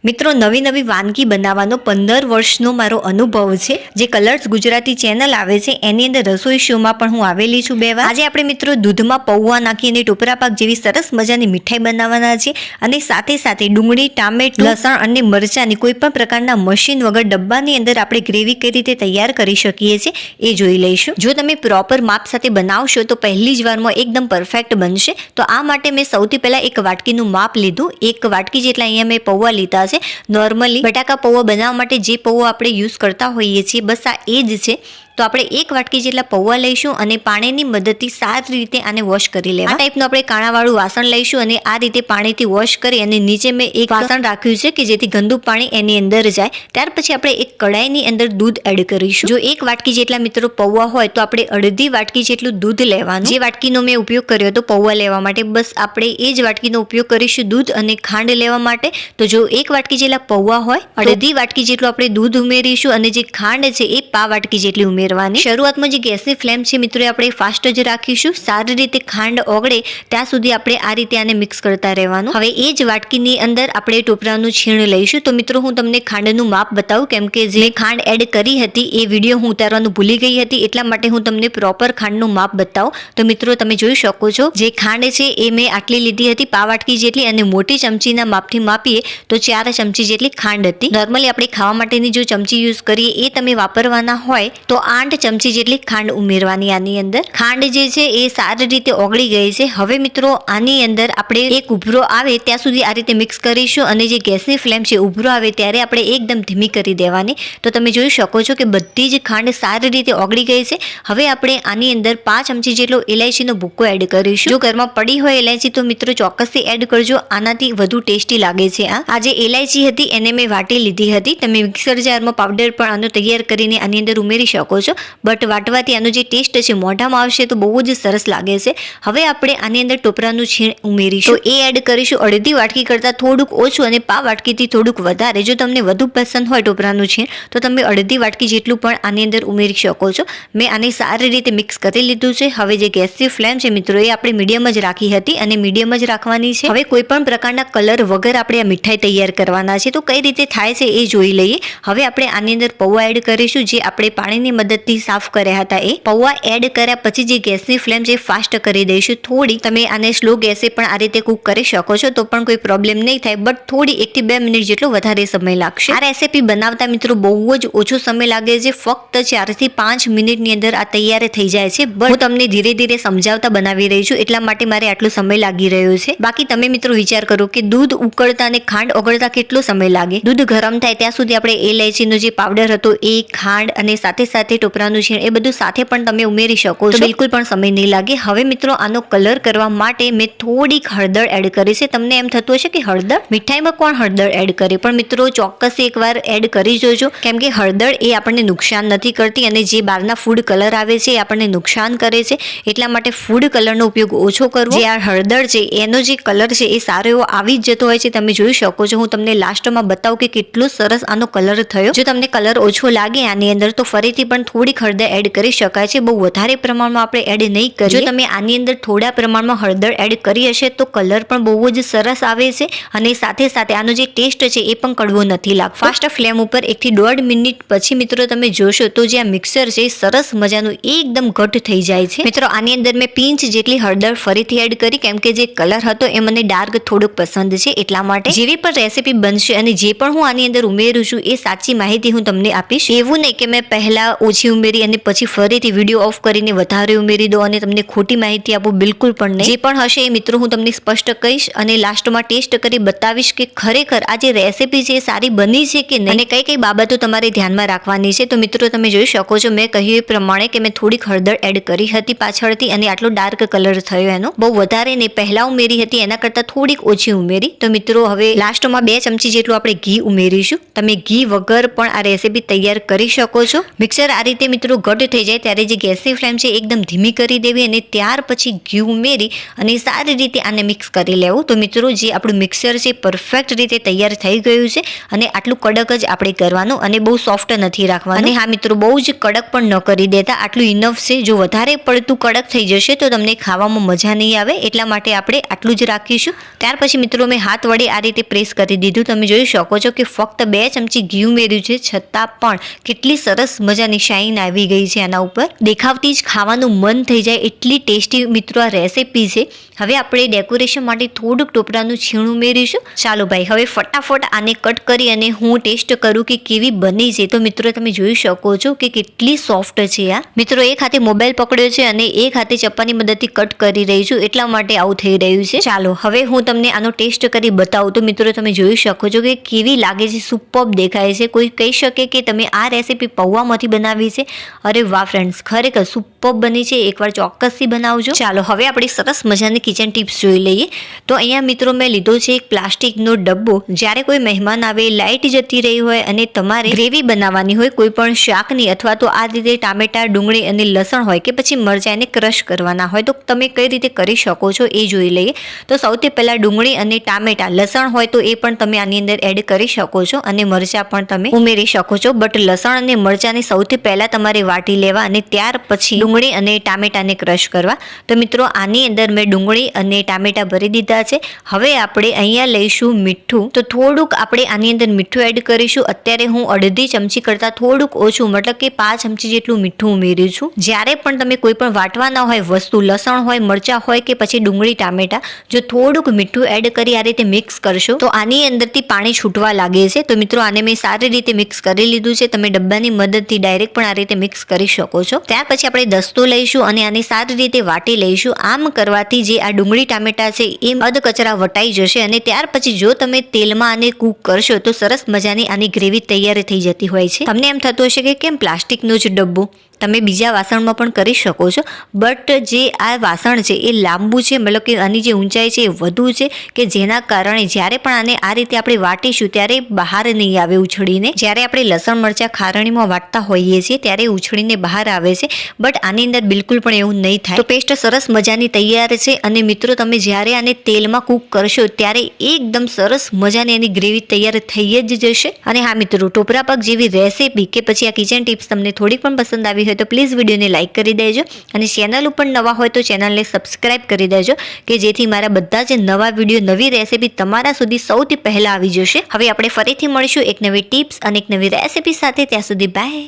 મિત્રો નવી નવી વાનગી બનાવવાનો 15 વર્ષનો મારો અનુભવ છે. જે કલર્સ ગુજરાતી ચેનલ આવે છે એની અંદર રસોઈ શોમાં પણ હું આવેલી છું 2 વાર. આજે આપણે મિત્રો દૂધમાં પૌવા નાખીને ટોપરા પાક જેવી સરસ મજાની મીઠાઈ બનાવવાના છે અને સાથે સાથે ડુંગળી, ટામેટું, લસણ અને મરચાંની કોઈ પણ પ્રકારના મશીન વગર ડબ્બાની અંદર આપણે ગ્રેવી કઈ રીતે તૈયાર કરી શકીએ છીએ એ જોઈ લઈશું. જો તમે પ્રોપર માપ સાથે બનાવશો તો પહેલી જ વારમાં એકદમ પરફેક્ટ બનશે. તો આ માટે મેં સૌથી પહેલા એક વાટકીનું માપ લીધું. એક વાટકી જેટલા અહીંયા મેં પૌવા લીધા. નોર્મલી બટાકા પૌવા બનાવવા માટે જે પૌવા આપણે યુઝ કરતા હોઈએ છીએ બસ આ એ જ છે. તો આપણે એક વાટકી જેટલા પૌવા લઈશું અને પાણીની મદદથી સારી રીતે આને વોશ કરી લેવા. આ ટાઈપનું આપણે કાણાવાળું વાસણ લઈશું અને આ રીતે પાણીથી વોશ કરી અને નીચે મેં એક વાસણ રાખ્યું છે કે જેથી ગંદુ પાણી એની અંદર જાય. ત્યાર પછી આપણે એક કડાઈની અંદર દૂધ એડ કરીશું. જો એક વાટકી જેટલા મિત્રો પૌવા હોય તો આપણે અડધી વાટકી જેટલું દૂધ લેવાનું. જે વાટકીનો મેં ઉપયોગ કર્યો હતો પૌવા લેવા માટે બસ આપણે એ જ વાટકીનો ઉપયોગ કરીશું દૂધ અને ખાંડ લેવા માટે. તો જો એક વાટકી જેટલા પૌવા હોય અડધી વાટકી જેટલું આપણે દૂધ ઉમેરીશું અને જે ખાંડ છે એ પા વાટકી જેટલી ઉમેરવાની. શરૂઆતમાં જે ગેસની ફ્લેમ છે મિત્રો આપણે ફાસ્ટ જ રાખીશું. સારી રીતે ખાંડ ઓગળે ત્યાં સુધી આપણે આ રીતે આને મિક્સ કરતા રહેવાનું. હવે એ જ વાટકીની અંદર આપણે ટોપરાનું છીણ લઈશું. તો મિત્રો હું તમને ખાંડનું માપ બતાવું કેમ કે જે ખાંડ એડ કરી હતી એ વિડીયો હું ઉતારવાનું ભૂલી ગઈ હતી એટલા માટે હું તમને પ્રોપર ખાંડનું માપ બતાવું. તો મિત્રો તમે જોઈ શકો છો જે ખાંડ છે એ મેં આટલી લીધી હતી પા વાટકી જેટલી અને મોટી ચમચીના માપથી માપીએ તો 4 ચમચી જેટલી ખાંડ હતી. નોર્મલી આપણે ખાવા માટેની જો ચમચી યુઝ કરીએ એ તમે વાપરવાના હોય તો 8 ચમચી જેટલી ખાંડ ઉમેરવાની આની અંદર. ખાંડ જે છે એ સારી રીતે ઓગળી ગઈ છે. હવે મિત્રો આની અંદર આપણે એક ઉભરો આવે ત્યાં સુધી આ રીતે મિક્સ કરીશું અને જે ગેસની ફ્લેમ છે ઉભરો આવે ત્યારે આપણે એકદમ ધીમી કરી દેવાની. તો તમે જોઈ શકો છો કે બધી જ ખાંડ સારી રીતે ઓગળી ગઈ છે. હવે આપણે આની અંદર 5 ચમચી જેટલો ઇલાયચીનો ભૂકો એડ કરીશું. જો ઘરમાં પડી હોય ઇલાયચી તો મિત્રો ચોક્કસથી એડ કરજો. આનાથી વધુ ટેસ્ટી લાગે છે. આ જે ઇલાયચી હતી એને મેં વાટી લીધી હતી. તમે મિક્સર જારમાં પાવડર પણ આનો તૈયાર કરીને આની અંદર ઉમેરી શકો છો. બટ વાટવાથી આનો જે ટેસ્ટ છે મોઢામાં આવશે તો બહુ જ સરસ લાગે છે. હવે આપણે આની અંદર ટોપરાનું છીણ ઉમેરીશું. તો એ એડ કરીશું અડધી વાટકી કરતાં થોડુંક ઓછું અને પા વાટકીથી થોડુંક વધારે. જો તમને વધુ પસંદ હોય ટોપરાનું છીણ તો તમે અડધી વાટકી જેટલું પણ આની અંદર ઉમેરી શકો છો. મેં આને સારી રીતે મિક્સ કરી લીધું છે. હવે જે ગેસની ફ્લેમ છે મિત્રો એ આપણે મીડિયમ જ રાખી હતી અને મીડિયમ જ રાખવાની છે. હવે કોઈ પણ પ્રકારના કલર વગર આપણે આ મીઠાઈ તૈયાર કરવાના છે. તો કઈ રીતે થાય છે એ જોઈ લઈએ. હવે આપણે આની અંદર પૌવા એડ કરીશું જે આપણે પાણીની મદદથી સાફ કર્યા હતા. એ પૌવા એડ કર્યા પછી જે ગેસની ફ્લેમ છે ફાસ્ટ કરી દઈશું થોડી. તમે આને સ્લો ગેસે પણ આ રીતે કુક કરી શકો છો તો પણ કોઈ પ્રોબ્લેમ નહીં થાય. બટ થોડી 1 થી 2 મિનિટ જેટલો વધારે સમય લાગશે. આ રેસીપી બનાવતા મિત્રો બહુ જ ઓછો સમય લાગે છે. ફક્ત 4 થી 5 મિનિટની અંદર આ તૈયાર થઈ જાય છે. બટ હું તમને ધીરે ધીરે સમજાવતા બનાવી રહી છું એટલા માટે મારે આટલો સમય લાગી રહ્યો છે. બાકી તમે મિત્રો વિચાર કરો કે દૂધ ઉકળતા અને ખાંડ ઓગળતા કેટલો સમય લાગે. દૂધ ગરમ થાય ત્યાં સુધી આપણે ઇલાયચીનો જે પાવડર હતો એ ખાંડ અને સાથે સાથે ટોપરાનું છીણ એ બધું સાથે પણ તમે ઉમેરી શકો છો. બિલકુલ પણ સમય નહીં લાગે. હવે મિત્રો આનો કલર કરવા માટે મેં થોડીક હળદર એડ કરી છે. તમને એમ થતું હશે કે હળદર મીઠાઈમાં કોણ હળદર એડ કરે પણ મિત્રો ચોક્કસ એકવાર એડ કરી જોજો કેમ કે હળદર એ આપણને નુકસાન નથી કરતી અને જે બહારના ફૂડ કલર આવે છે એ આપણને નુકસાન કરે છે. એટલા માટે ફૂડ કલરનો ઉપયોગ ઓછો કરવો. જે આ હળદર છે એનો જે કલર છે એ સારો એવો આવી જ જતો હોય છે. તમે જોઈ શકો છો. હું તમને લાસ્ટમાં બતાવું કે કેટલો સરસ આનો કલર થયો. જો તમને કલર ઓછો લાગે આની અંદર તો ફરીથી પણ થોડીક હળદર એડ કરી શકાય છે. બહુ વધારે પ્રમાણમાં આપણે એડ નહીં કરીએ. જો તમે આની અંદર થોડા પ્રમાણમાં હળદર એડ કરી હશે તો કલર પણ બહુ જ સરસ આવે છે અને સાથે સાથે આનો જે ટેસ્ટ છે એ પણ કડવો નથી લાગતો. ફાસ્ટ ફ્લેમ ઉપર 1 થી 1.5 મિનિટ પછી મિત્રો તમે જોશો તો જે આ મિક્સર છે સરસ મજાનું એકદમ ઘટ થઈ જાય છે. મિત્રો આની અંદર મેં પિંચ જેટલી હળદર ફરીથી એડ કરી કેમ કે જે કલર હતો એ મને ડાર્ક થોડોક પસંદ છે એટલા માટે. જેવી પણ રેસીપી બનશે અને જે પણ હું આની અંદર ઉમેરું છું એ સાચી માહિતી હું તમને આપીશ. એવું નહીં કે મેં પહેલા ઓછી ઉમેરી અને પછી ફરીથી વિડીયો ઓફ કરીને વધારે ઉમેરી દો અને તમને ખોટી માહિતી આપું. બિલકુલ પણ નહીં. જે પણ હશે એ મિત્રો હું તમને સ્પષ્ટ કહીશ અને લાસ્ટમાં ટેસ્ટ કરી બતાવીશ કે ખરેખર આ જે રેસીપી છે એ સારી બની છે કે નહીં અને કઈ કઈ બાબતો તમારે ધ્યાનમાં રાખવાની છે. તો મિત્રો તમે જોઈ શકો છો મેં કહ્યું એ પ્રમાણે કે મેં થોડીક હળદર એડ કરી હતી પાછળથી અને આટલો ડાર્ક કલર થયો એનો. બહુ વધારે નહીં. પહેલા ઉમેરી હતી એના કરતાં થોડીક ઓછી ઉમેરી. તો મિત્રો હવે લાસ્ટમાં 2 ચમચી જેટલું આપણે ઘી ઉમેરીશું. તમે ઘી વગર પણ આ રેસીપી તૈયાર કરી શકો છો. મિક્સર આ આ રીતે મિત્રો ઘટ થઈ જાય ત્યારે જે ગેસની ફ્લેમ છે એકદમ ધીમી કરી દેવી અને ત્યાર પછી ઘી ઉમેરી અને સારી રીતે આને મિક્સ કરી લેવું. તો મિત્રો જે આપણું મિક્સર છે પરફેક્ટ રીતે તૈયાર થઈ ગયું છે અને આટલું કડક જ આપણે કરવાનું અને બહુ સોફ્ટ નથી રાખવાનું. અને હા મિત્રો બહુ જ કડક પણ ન કરી દેતા, આટલું ઇનફ છે. જો વધારે પડતું કડક થઈ જશે તો તમને ખાવામાં મજા નહીં આવે, એટલા માટે આપણે આટલું જ રાખીશું. ત્યાર પછી મિત્રો મેં હાથ વડે આ રીતે પ્રેસ કરી દીધું. તમે જોઈ શકો છો કે ફક્ત 2 ચમચી ઘી ઉમેર્યું છે છતાં પણ કેટલી સરસ મજાની શાઇન આવી ગઈ છે આના ઉપર. દેખાવથી જ ખાવાનું મન થઈ જાય એટલી ટેસ્ટી મિત્રો આ રેસીપી છે. હવે આપણે ડેકોરેશન માટે થોડુંક ટોપરાનું છીણ ઉમેરીશું. ચાલો ભાઈ હવે ફટાફટ આને કટ કરી અને હું ટેસ્ટ કરું કે કેવી બની છે. તો મિત્રો તમે જોઈ શકો છો કે કેટલી સોફ્ટ છે આ. મિત્રો એક હાથે મોબાઈલ પકડ્યો છે અને એક હાથે ચપ્પાની મદદથી કટ કરી રહી છું, એટલા માટે આવું થઈ રહ્યું છે. ચાલો હવે હું તમને આનો ટેસ્ટ કરી બતાવું. તો મિત્રો તમે જોઈ શકો છો કે કેવી લાગે છે, સુપર્બ દેખાય છે. કોઈ કહી શકે કે તમે આ રેસીપી પૌવામાંથી બનાવી છે? અરે વાહ ફ્રેન્ડ્સ, ખરેખર સુપર્બ બની છે. એકવાર ચોક્કસથી બનાવજો. ચાલો હવે આપણે સરસ મજાની કિચન ટિપ્સ જોઈ લઈએ. તો અહીંયા મિત્રો મેં લીધો છે એક પ્લાસ્ટિકનો ડબ્બો. જ્યારે કોઈ મહેમાન આવે, લાઇટ જતી રહી હોય અને તમારે ગ્રેવી બનાવવાની હોય કોઈ પણ શાકની, અથવા તો આ રીતે ટામેટા, ડુંગળી અને લસણ હોય કે પછી મરચાંને ક્રશ કરવાના હોય, તો તમે કઈ રીતે કરી શકો છો એ જોઈ લઈએ. તો સૌથી પહેલા ડુંગળી અને ટામેટા, લસણ હોય તો એ પણ તમે આની અંદર એડ કરી શકો છો અને મરચાં પણ તમે ઉમેરી શકો છો. બટ લસણ અને મરચાંને સૌથી પહેલા તમારે વાટી લેવા અને ત્યાર પછી ડુંગળી અને ટામેટાને ક્રશ કરવા. તો મિત્રો આની અંદર મેં ડુંગળી અને ટામેટા ભરી દીધા છે. હવે આપણે અહીંયા લઈશું મીઠું. તો થોડુંક આપણે આની અંદર મીઠું એડ કરીશું. અત્યારે હું અડધી ચમચી કરતાં થોડુંક ઓછું, મતલબ કે 5 ચમચી જેટલું મીઠું ઉમેર્યું છું. જ્યારે પણ તમે કોઈ પણ વાટવાના હોય વસ્તુ, લસણ હોય, મરચાં હોય કે પછી ડુંગળી ટામેટા, જો થોડુંક મીઠું એડ કરી આ રીતે મિક્સ કરશો તો આની અંદરથી પાણી છૂટવા લાગે છે. તો મિત્રો આને મેં સારી રીતે મિક્સ કરી લીધું છે. તમે ડબ્બાની મદદથી ડાયરેક્ટ પણ આ રીતે મિક્સ કરી શકો છો. ત્યાર પછી આપણે દસ્તો લઈશું અને આને સારી રીતે વાટી લઈશું. આમ કરવાથી જે આ ડુંગળી ટામેટા છે એ અધકચરા વટાઈ જશે અને ત્યાર પછી જો તમે તેલમાં આને કૂક કરશો તો સરસ મજાની આની ગ્રેવી તૈયાર થઈ જતી હોય છે. તમને એમ થતું હશે કે કેમ પ્લાસ્ટિકનો જ ડબ્બો, તમે બીજા વાસણમાં પણ કરી શકો છો. બટ જે આ વાસણ છે એ લાંબુ છે, મતલબ કે આની જે ઊંચાઈ છે એ વધુ છે, કે જેના કારણે જ્યારે પણ આને આ રીતે આપણે વાટીશું ત્યારે બહાર નહીં આવે ઉછળીને. જ્યારે આપણે લસણ મરચાં ખારણીમાં વાટતા હોઈએ છીએ ત્યારે ઉછળીને બહાર આવે છે, બટ આની અંદર બિલકુલ પણ એવું નહીં થાય. તો પેસ્ટ સરસ મજાની તૈયાર છે અને મિત્રો તમે જ્યારે આને તેલમાં કૂક કરશો ત્યારે એકદમ સરસ મજાની એની ગ્રેવી તૈયાર થઈ જ જશે. અને હા મિત્રો, ટોપરા પાક જેવી રેસીપી કે પછી આ કિચન ટિપ્સ તમને થોડીક પણ પસંદ આવી હોય તો પ્લીઝ વિડીયોને લાઇક કરી દેજો અને ચેનલ ઉપર નવા હોય તો ચેનલને સબસ્ક્રાઇબ કરી દેજો, કે જેથી મારા બધા જ નવા વિડીયો, નવી રેસીપી તમારા સુધી સૌથી પહેલા આવી જશે. હવે આપણે ફરીથી મળીશું એક નવી ટિપ્સ અને એક નવી રેસીપી સાથે. ત્યાં સુધી બાય.